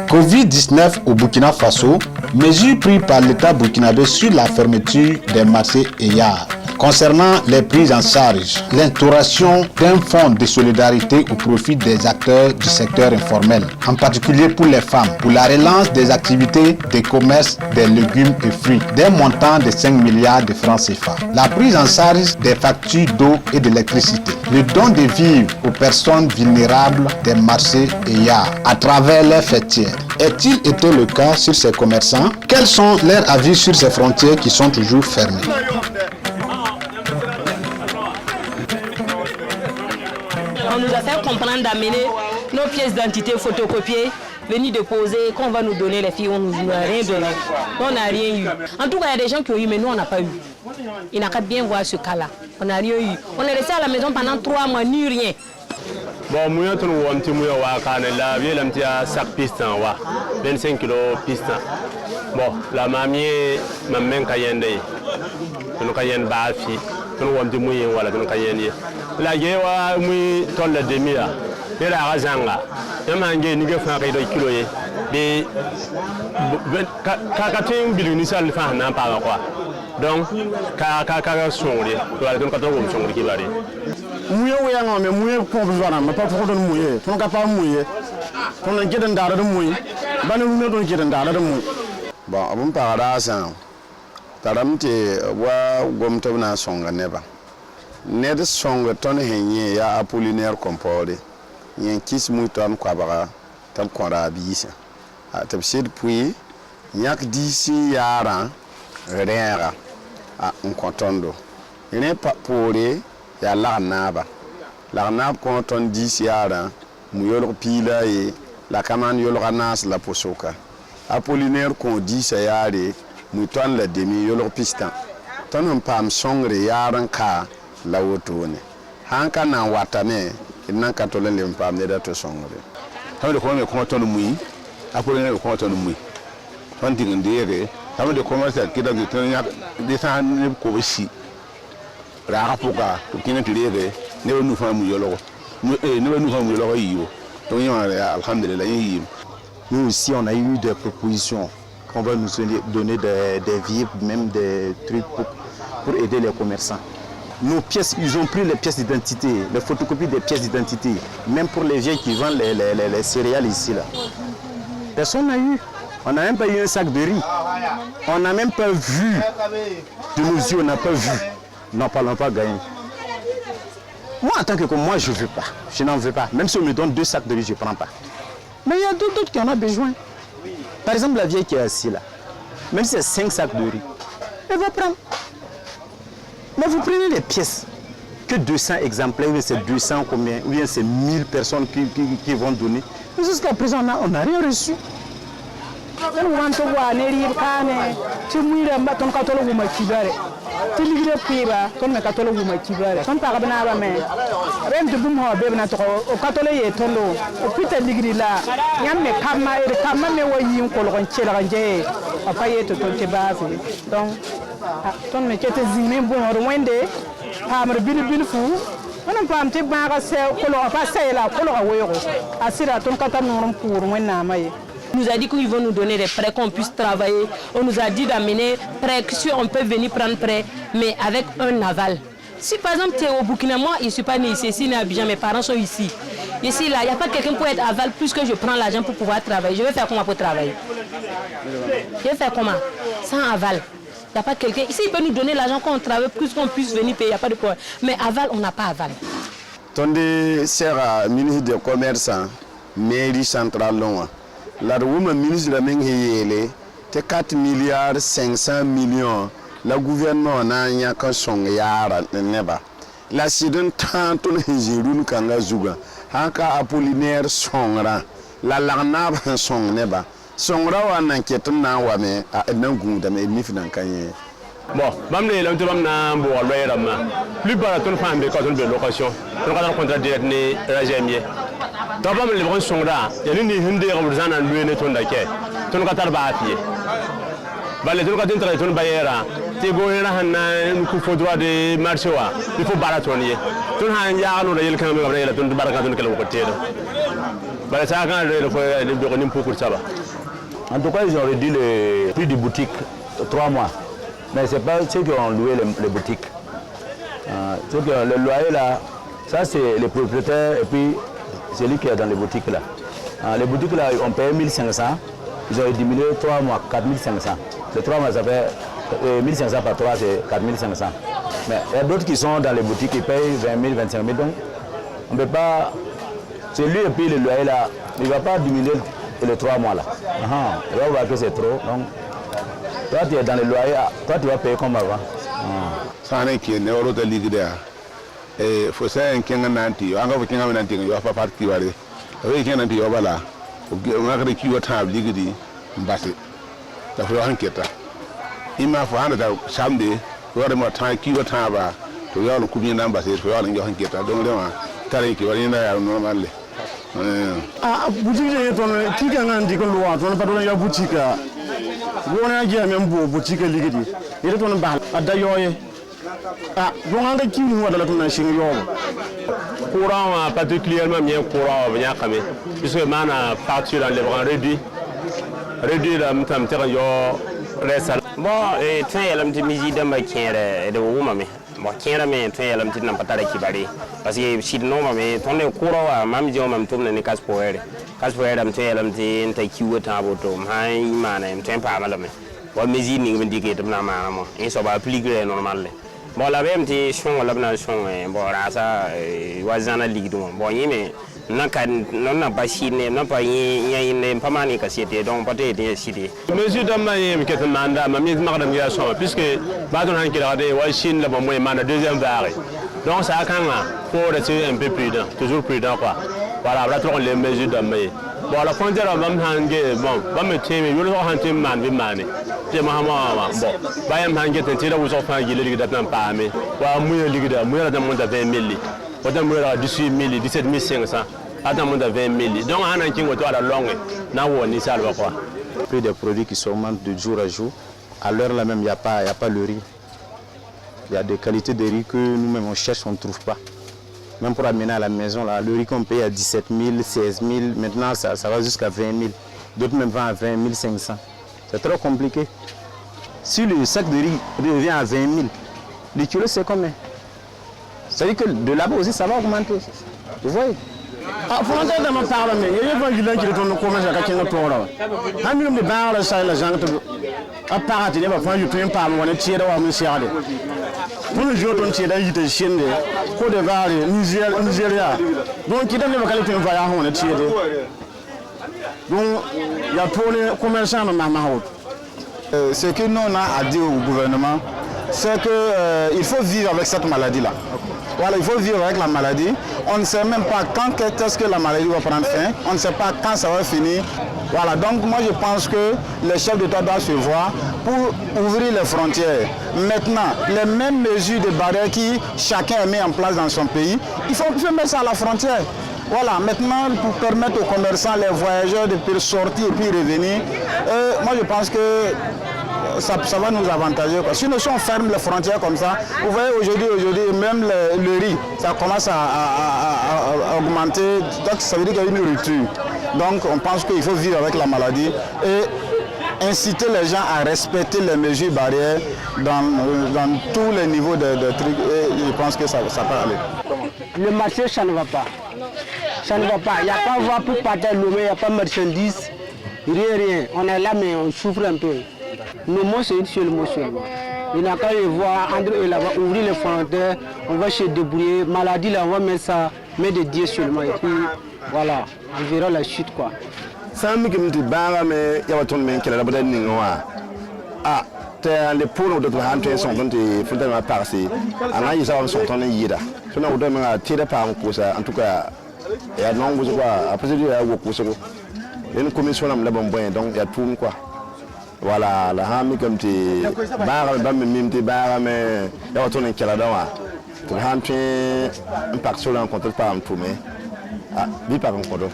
Covid-19 au Burkina Faso, mesures prises par l'État burkinabé sur la fermeture des marchés et yards. Concernant les prises en charge, l'instauration d'un fonds de solidarité au profit des acteurs du secteur informel, en particulier pour les femmes, pour la relance des activités de commerce des légumes et fruits, d'un montant de 5 milliards de francs CFA. La prise en charge des factures d'eau et d'électricité, le don de vivres aux personnes vulnérables des marchés et yards à travers les fêtières. Est-il été le cas sur ces commerçants? Quels sont leurs avis sur ces frontières qui sont toujours fermées? On nous a fait comprendre d'amener nos pièces d'identité photocopiées, venir déposer, qu'on va nous donner les filles, on ne nous a rien donné. On n'a rien eu. En tout cas, il y a des gens qui ont eu, mais nous, on n'a pas eu. Il n'a qu'à bien voir ce cas-là. On n'a rien eu. On est resté à la maison pendant 3 mois, ni rien. Bon, moi, je suis un petit 5 pistons, 25 kg pistons. Bon, la mamie, ma main cayenne, nous cayenne bafi, nous avons dit mouillé, voilà, nous cayenne. La guerre, oui, ton la demi là. Et la razanga. Il m'a dit, nous avons fait 2 kilos. Et quand tu billes, nous allons faire un pas quoi. Donc, quand sont les, voilà, donc quand on sont qui va aller. Mouillé, mais mouillé pour besoin, mais pas pour nous mouiller. On n'a pas mouillé. On a gêné d'arrêter de mouiller. Ben nous ne devons gêner d'arrêter de mouiller. Bon, on parle à ça. Taramte wa gomta na songa neba. Ned songa ton henye ya Apollinaire Compaoré. Yen kis muton kwa bara tam kora bisa. A tabsid puis nyak disi yara rera a nkontondo. Ine pa pore ya larnaba. Larnab konton disi yara muyolo pila e la kaman yolo ranas la posoka. Apollinaire kon disi yare muton la demi yolo pistan. Ton pam songre yaran ka la wotone. Hanka na watame nan katolen le pam ne da to songre. Hamde ko me ko ton muy Apollinaire ko ton muy. Ton dingndere hamde ko ma sa kida gi ton yak de san ne ko bisi. Ra rapoka ko kina tirege ne wonu fa mu yolo. Ne wonu fa mu yolo yiwo. Donc alhamdulillah yi. Nous aussi on a eu des propositions. On va nous donner des vivres, même des trucs pour aider les commerçants. Nos pièces, ils ont pris les pièces d'identité, les photocopies des pièces d'identité, même pour les vieux qui vendent les céréales ici. Là. Personne n'a eu. On n'a même pas eu un sac de riz. On n'a même pas vu. De nos yeux, on n'a pas vu. N'en parlons pas gagner. Moi, en tant que moi, je ne veux pas. Je n'en veux pas. Même si on me donne 2 sacs de riz, je ne prends pas. Mais il y a d'autres qui en ont besoin. Par exemple, la vieille qui est assise là, même si c'est 5 sacs de riz, elle va prendre. Mais vous prenez les pièces, que 200 exemplaires, ou bien c'est 200 combien, ou bien c'est 1000 personnes qui vont donner. Mais jusqu'à présent, on n'a rien reçu. On nous a dit qu'ils vont nous donner des prêts, qu'on puisse travailler. On nous a dit d'amener prêts, que si on peut venir prendre prêts, mais avec un aval. Si par exemple tu es au Burkina, moi je ne suis pas né ici, ici à Abidjan, mes parents sont ici. Ici, là, il n'y a pas quelqu'un pour être aval, plus que je prends l'argent pour pouvoir travailler. Je vais faire comment pour travailler? Je vais faire comment? Sans aval. Il n'y a pas quelqu'un. Ici, il peut nous donner l'argent qu'on travaille, plus qu'on puisse venir payer, il n'y a pas de problème. Mais aval, on n'a pas aval. Tonde sera ministre du Commerce, mairie centrale loin. La ministre de la Menghele, 4 milliards 500 millions. Le gouvernement n'a rien qu'un son yara neba. La sidon tant on hizirun kanga zuga. Hanka Apollinaire songra. La larnab son neba. Songra wa n'inquiète na wa me a nangu da me mifnan kanye. Bon, même les gens qui ont plus bas de femmes de quand on a location, on a un contrat direct né régimier. Dans les gens sont là, il y a une hindée qui vous en a loué net on d'accueil. On a un bapier. Les gens qui ont un bailleur, te go na hanna ku fo droit de marché wa il faut baraton ye tun han ya no da yel kan me ga tun baraka tun kala ko tedo bara ça quand le faut de pour ça va. En tout cas, ils ont réduit le prix du boutique 3 mois. Mais ce n'est pas ceux qui ont loué les boutiques. Ceux qui ont le loyer là, ça c'est les propriétaires et puis celui qui est dans les boutiques là. Les boutiques là, on paye 1500. Ils ont diminué 3 mois, 4500. C'est 3 mois, ça fait 1500 par 3, c'est 4500. Mais il y a d'autres qui sont dans les boutiques qui payent 20 000, 25 000. Donc on ne peut pas. C'est lui et puis le loyer là, il ne va pas diminuer les 3 mois là. Il va voir que c'est trop. Donc, toi tu es dans le loyer, toi tu vas payer comme avant. Ça n'est qu'un euro de ligue. Et il faut ça un king nanti. Encore un king nanti, il va pas partir. Avec un nanti, voilà. On a récupéré votre table ligue. Bassé. Ça fait un enquête. Il m'a fait un samedi. Il va me faire qui va table. Tu vas le couvrir d'ambassade. Tu vas le enquête. Donc, tu as récupéré un normal. Boutique je ton ki ka ngandi ko luwa ton pa don ya boutique wona je même bo boutique ligidi ire ton ba ada yoye bon anga ki ni wada la ton shin yo courant particulièrement bien courant vient kamé puisque mana partir dans les bras réduit la mtam ter yo resal bon et train yalam ti miji dama kéré de wuma me bon kéré me train yalam ti nan patara kibari parce que si non mais ton courant wa mam jo mam tum ne kaspoere am train yalam ti nta kiwo taboto hay mana en train pa malame bon miji ni ngi dike tum na mana mo et so ba appliquer normal bon la même ti son la bna son bon rasa wazana ligdo bon yime non pas chine non pas y pas mani cassette donc peut-être des cités monsieur Damaye qui est mandat ma mise madame ya son puisque ba don han ki da wa chine la bon mandat deuxième vague donc ça quand pour être un peu prudent toujours prudent quoi voilà là trop les mesures Damaye bon la frontière va hange bon va me teme yo lo han teme man bi mane te ma bon ba yam hange te tira wo so fa gi le da tan pa me wa mu yo ligida mu yo da mon da 20 000 Autant de 18 000, 17 500, attends, de 20 000. Donc, on a un qui est à la longue, on est ça, quoi. Le prix des produits qui s'augmentent de jour à jour. À l'heure là même, il n'y a pas le riz. Il y a des qualités de riz que nous-mêmes on cherche, on ne trouve pas. Même pour amener à la maison, là, le riz qu'on paye à 17 000, 16 000, maintenant ça va jusqu'à 20 000. D'autres même vendent à 20 500. C'est trop compliqué. Si le sac de riz revient à 20 000, le kilo c'est combien? C'est-à-dire que de là-bas aussi, ça va augmenter. Vous voyez? Frontière de ma part, mais il y a des gens qui retournent au commerce à quelqu'un d'autre. Un million de barres, ça, les gens à part, il y a pas de temps par on est tiré à monsieur. Pour le jour, on tire il était chienne, Côte d'Ivoire, Nigeria. Donc, il y a des localités où on est tiré. Donc, il y a pour les commerçants, ce que nous on a à dire au gouvernement, c'est qu'il faut vivre avec cette maladie-là. Voilà, il faut vivre avec la maladie. On ne sait même pas quand est-ce que la maladie va prendre fin. On ne sait pas quand ça va finir. Voilà, donc moi je pense que les chefs d'État doivent se voir pour ouvrir les frontières. Maintenant, les mêmes mesures de barrières qui chacun a mis en place dans son pays, il faut mettre ça à la frontière. Voilà, maintenant pour permettre aux commerçants, les voyageurs de sortir et puis revenir, moi je pense que ça va nous avantager. Si nous ferme les frontières comme ça, vous voyez aujourd'hui même le riz, ça commence à augmenter, donc ça veut dire qu'il y a une rupture. Donc on pense qu'il faut vivre avec la maladie et inciter les gens à respecter les mesures barrières dans tous les niveaux de trucs et je pense que ça peut aller. Le marché, ça ne va pas. Ça ne va pas. Il n'y a pas voie pour partir il n'y a pas de marchandises, rien. On est là mais on souffre un peu. Le mot c'est une seule mot seulement. Il n'a qu'à les voir, André et là-bas, ouvrir les frontières, on va se débrouiller. Maladie là, on va mettre ça, mettre des dieux seulement. Et puis voilà, on verra la chute quoi. Ça me dit bah mais il y a pas de monde qui est là-bas ah, les poulets de la hanté sont dans des frontières à passer. En a ils sont en yida. Je n'ai pas de tirer par un coup en tout cas. Et à non vous quoi après il y a beaucoup ça. Une commission là bon donc il y a tout quoi. Voilà, la hami comme tu barre même tu barre mais il y a ton qui là dedans. Tu hanté un pack sur un compte par un tout mais ah, bi par un compte.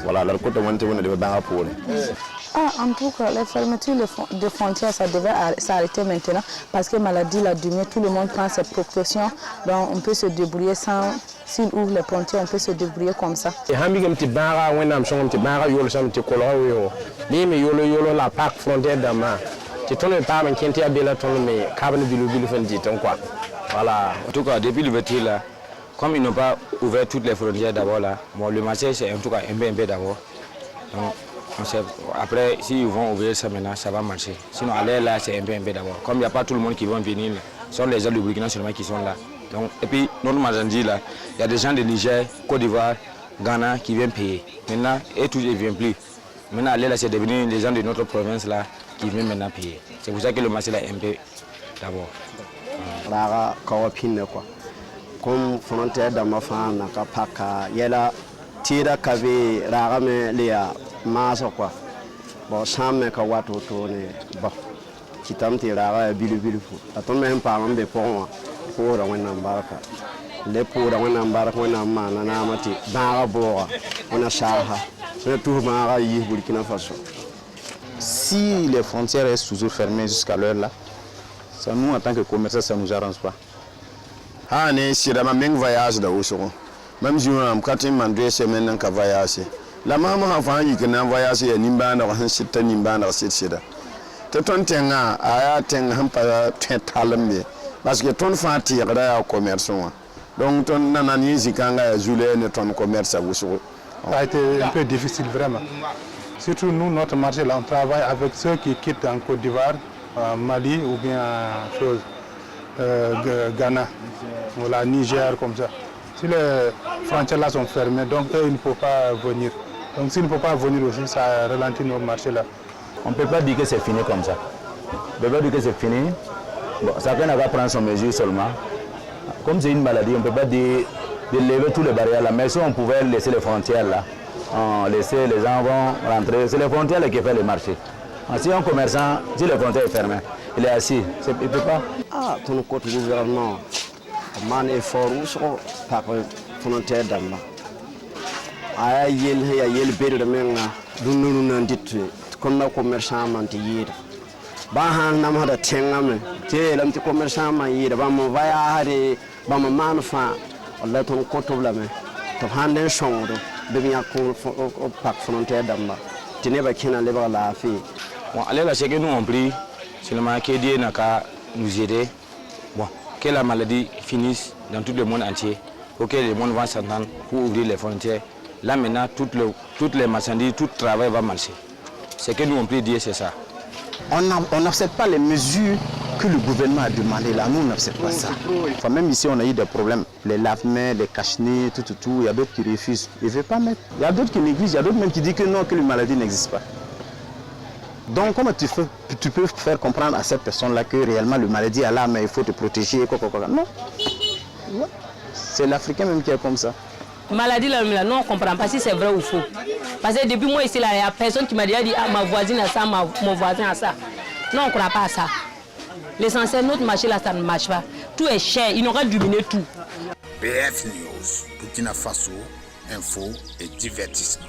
Voilà, la côte de monter on est de barre pour. En tout cas, les fermetures de frontières, ça devait s'arrêter maintenant parce que maladie l'a diminué, tout le monde prend ses précautions, donc on peut se débrouiller sans, s'il ouvre les frontières, on peut se débrouiller comme ça. Voilà, en tout cas, depuis l'ouverture là, comme ils n'ont pas ouvert toutes les frontières d'abord là, bon, le marché c'est en tout cas un peu d'abord. Donc, après, s'ils vont ouvrir ça maintenant, ça va marcher. Sinon, aller là, c'est un peu d'abord. Comme il n'y a pas tout le monde qui va venir, ce sont les gens du Burkina seulement qui sont là. Donc, et puis, notre marchandise là, il y a des gens de Niger, Côte d'Ivoire, Ghana qui viennent payer. Maintenant, et tous ils ne viennent plus. Maintenant, aller là, c'est devenu les gens de notre province là qui viennent maintenant payer. C'est pour ça que le marché là est un peu d'abord. Raga kawapine quoi. Comme frontière dans ma femme, n'a pas qu'à y a tira kavé raga me léa maso quoi. Bon, sans me kawato tourne. Bon, qui t'amte raga bilu. Attends même pas un peu pour moi. Pour un embarque. Les pour un embarque, un man, un amati, barabora, on a chaha. C'est tout mara y Burkina Faso. Si les frontières restent toujours fermées jusqu'à l'heure là, ça nous en tant que commerçants, ça ne nous arrange pas. Ah, ne sira ma meng voyage da uso. Même si on a 4 mois 2 semaines en voyage. La maman a fait que na voyage ya nimba na han sita nimba na sita. Te ton tenga aya tenga han pa talambe. Parce que ton fati ya da commerçant. Donc ton nanani zikanga ya zule ne ton commerce à uso. Ça a été un peu difficile vraiment. Surtout nous, notre marché là, on travaille avec ceux qui quittent en Côte d'Ivoire, Mali ou bien Ghana, ou la Niger comme ça. Si les frontières là sont fermées, donc eux, ils ne peuvent pas venir. Donc s'ils ne peuvent pas venir aussi, ça ralentit nos marchés là. On ne peut pas dire que c'est fini comme ça. On ne peut pas dire que c'est fini. Bon, chacun va prendre son mesure seulement. Comme c'est une maladie, on ne peut pas dire de lever toutes les barrières là. Mais si on pouvait laisser les frontières là, laisser les gens vont rentrer, c'est les frontières qui font le marché. Si un commerçant, si les frontières sont fermées, il est assis, il ne peut pas. Ah, ton côté gouvernement, man est fort par frontière d'Amba. Ah, il y a le bel de menga, nous n'en dit comme un commerçant mantier. Bahan nama da tengame, te lam ti commerçant ma yira, ba mo vaya hade, ba mo manfa, Allah ton côté blame, to handen chongdo, de bien ko par frontière d'Amba. Tenez ba kina le ba la fi. Bon, allez là, c'est que nous on prie, seulement que Dieu n'a qu'à nous aider. Bon, que la maladie finisse dans tout le monde entier, pour que le monde va s'entendre pour ouvrir les frontières. Là maintenant, toutes les marchandises, tout le travail va marcher. C'est que nous on prie Dieu, c'est ça. On n'accepte pas les mesures que le gouvernement a demandées là. Nous, on n'accepte pas ça. Enfin, même ici, on a eu des problèmes. Les lave-mains, les cache-nez, tout. Il y a d'autres qui refusent. Ils ne veulent pas mettre. Il y a d'autres qui négligent. Il y a d'autres même qui disent que non, que la maladie n'existe pas. Donc, comment tu peux faire comprendre à cette personne-là que réellement le maladie est là, mais il faut te protéger, quoi. Non. C'est l'Africain même qui est comme ça. Maladie là, non, on ne comprend pas si c'est vrai ou faux. Parce que depuis moi ici, là, il n'y a personne qui m'a dit ah, ma voisine a ça, mon voisin a ça. Non, on ne croit pas à ça. L'essentiel, notre marché là, ça ne marche pas. Tout est cher, ils n'auront diminué tout. BF News, Burkina Faso, info et divertissement.